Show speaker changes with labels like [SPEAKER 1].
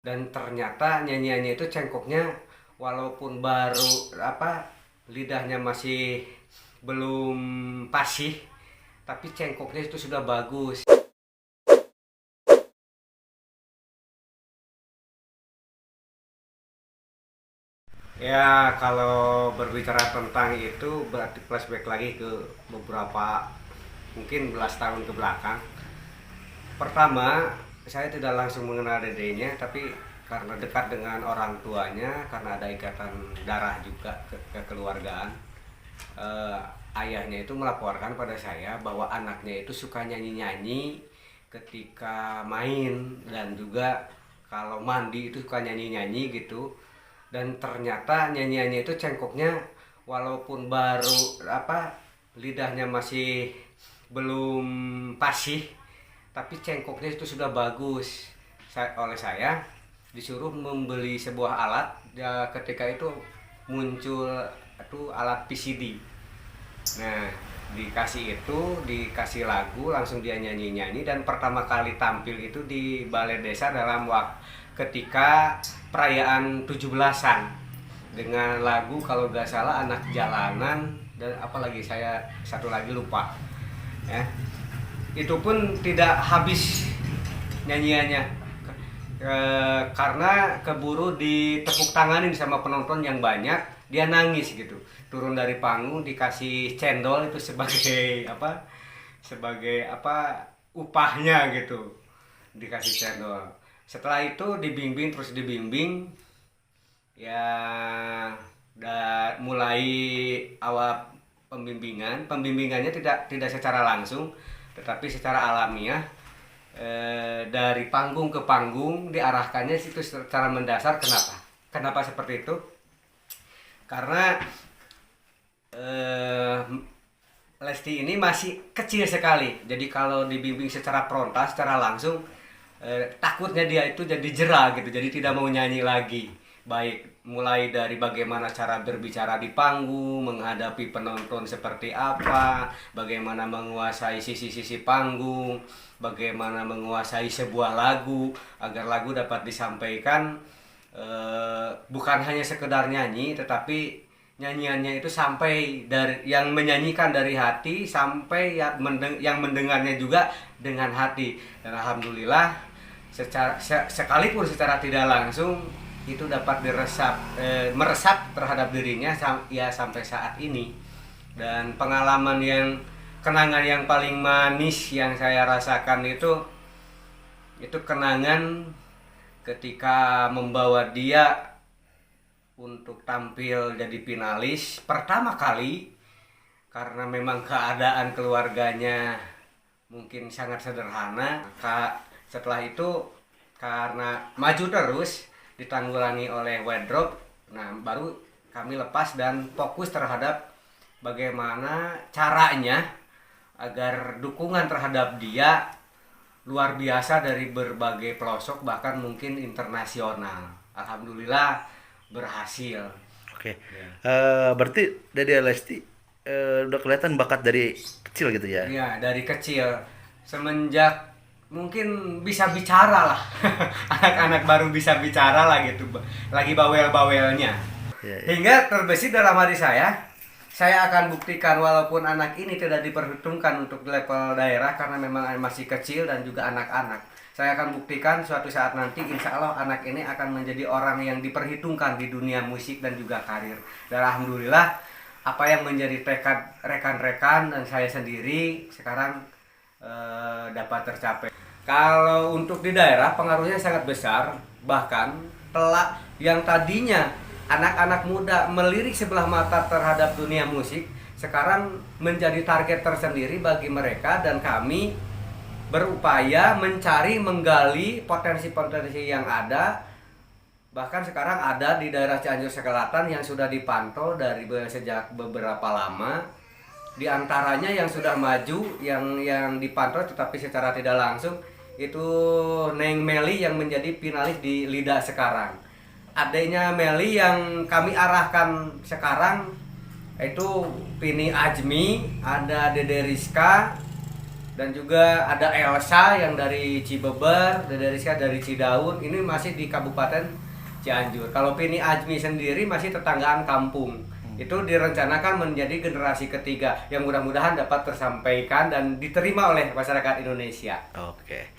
[SPEAKER 1] Dan ternyata nyanyiannya itu cengkoknya walaupun baru lidahnya masih belum fasih, tapi cengkoknya itu sudah bagus. Ya, kalau berbicara tentang itu berarti flashback lagi ke beberapa mungkin belas tahun ke belakang. Pertama, saya tidak langsung mengenal dedenya, tapi karena dekat dengan orang tuanya, karena ada ikatan darah juga kekeluargaan. Ayahnya itu melaporkan pada saya bahwa anaknya itu suka nyanyi-nyanyi ketika main, dan juga kalau mandi itu suka nyanyi-nyanyi gitu. Dan ternyata nyanyiannya itu cengkoknya walaupun baru lidahnya masih belum fasih, tapi cengkoknya itu sudah bagus. Oleh saya disuruh membeli sebuah alat, ya ketika itu muncul itu alat PCD. Nah, dikasih lagu, langsung dia nyanyi-nyanyi. Dan pertama kali tampil itu di balai desa dalam waktu ketika perayaan 17-an dengan lagu kalau nggak salah Anak Jalanan, dan apalagi saya satu lagi lupa ya. Itu pun tidak habis nyanyiannya, karena keburu ditepuk tanganin sama penonton yang banyak. Dia nangis gitu, turun dari panggung dikasih cendol itu sebagai upahnya gitu, dikasih cendol. Setelah itu dibimbing, terus dibimbing ya. Mulai awal pembimbingannya tidak secara langsung, tetapi secara alamiah. Dari panggung ke panggung diarahkannya itu secara mendasar. Kenapa seperti itu? Karena Lesti ini masih kecil sekali, jadi kalau dibimbing secara frontal, secara langsung, takutnya dia itu jadi jera gitu, jadi tidak mau nyanyi lagi. Baik mulai dari bagaimana cara berbicara di panggung, menghadapi penonton seperti apa, bagaimana menguasai sisi-sisi panggung, bagaimana menguasai sebuah lagu agar lagu dapat disampaikan, bukan hanya sekedar nyanyi, tetapi nyanyiannya itu sampai dari yang menyanyikan dari hati, sampai yang mendengarnya juga dengan hati. Dan alhamdulillah sekalipun secara tidak langsung itu dapat meresap terhadap dirinya ya sampai saat ini. Dan kenangan yang paling manis yang saya rasakan itu kenangan ketika membawa dia untuk tampil jadi finalis pertama kali. Karena memang keadaan keluarganya mungkin sangat sederhana, setelah itu karena maju terus ditanggulangi oleh wardrobe, nah baru kami lepas dan fokus terhadap bagaimana caranya agar dukungan terhadap dia luar biasa dari berbagai pelosok, bahkan mungkin internasional. Alhamdulillah berhasil.
[SPEAKER 2] Oke.
[SPEAKER 1] Ya.
[SPEAKER 2] Berarti Dede Lesti udah kelihatan bakat dari kecil gitu ya?
[SPEAKER 1] Ya, dari kecil, semenjak mungkin bisa bicara lah. Anak-anak baru bisa bicara lah gitu, lagi bawel-bawelnya.
[SPEAKER 2] Ya, ya.
[SPEAKER 1] Hingga terbesit dalam hati saya akan buktikan walaupun anak ini tidak diperhitungkan untuk level daerah karena memang masih kecil dan juga anak-anak. Saya akan buktikan suatu saat nanti, insya Allah anak ini akan menjadi orang yang diperhitungkan di dunia musik dan juga karir. Dan alhamdulillah apa yang menjadi tekad rekan-rekan dan saya sendiri sekarang dapat tercapai. Kalau untuk di daerah pengaruhnya sangat besar, bahkan telah yang tadinya anak-anak muda melirik sebelah mata terhadap dunia musik, sekarang menjadi target tersendiri bagi mereka. Dan kami berupaya menggali potensi-potensi yang ada. Bahkan sekarang ada di daerah Cianjur Selatan yang sudah dipantau sejak beberapa lama. Di antaranya yang sudah maju, yang dipantau tetapi secara tidak langsung, itu Neng Meli yang menjadi finalis di Lida sekarang. Adanya Meli yang kami arahkan sekarang itu Pini Ajmi, ada Dede Rizka, dan juga ada Elsa yang dari Cibeber, dan dari Rizka dari Cidaun. Ini masih di Kabupaten Cianjur. Kalau Pini Ajmi sendiri masih tetanggaan kampung. Itu direncanakan menjadi generasi ketiga yang mudah-mudahan dapat tersampaikan dan diterima oleh masyarakat Indonesia.
[SPEAKER 2] Oke.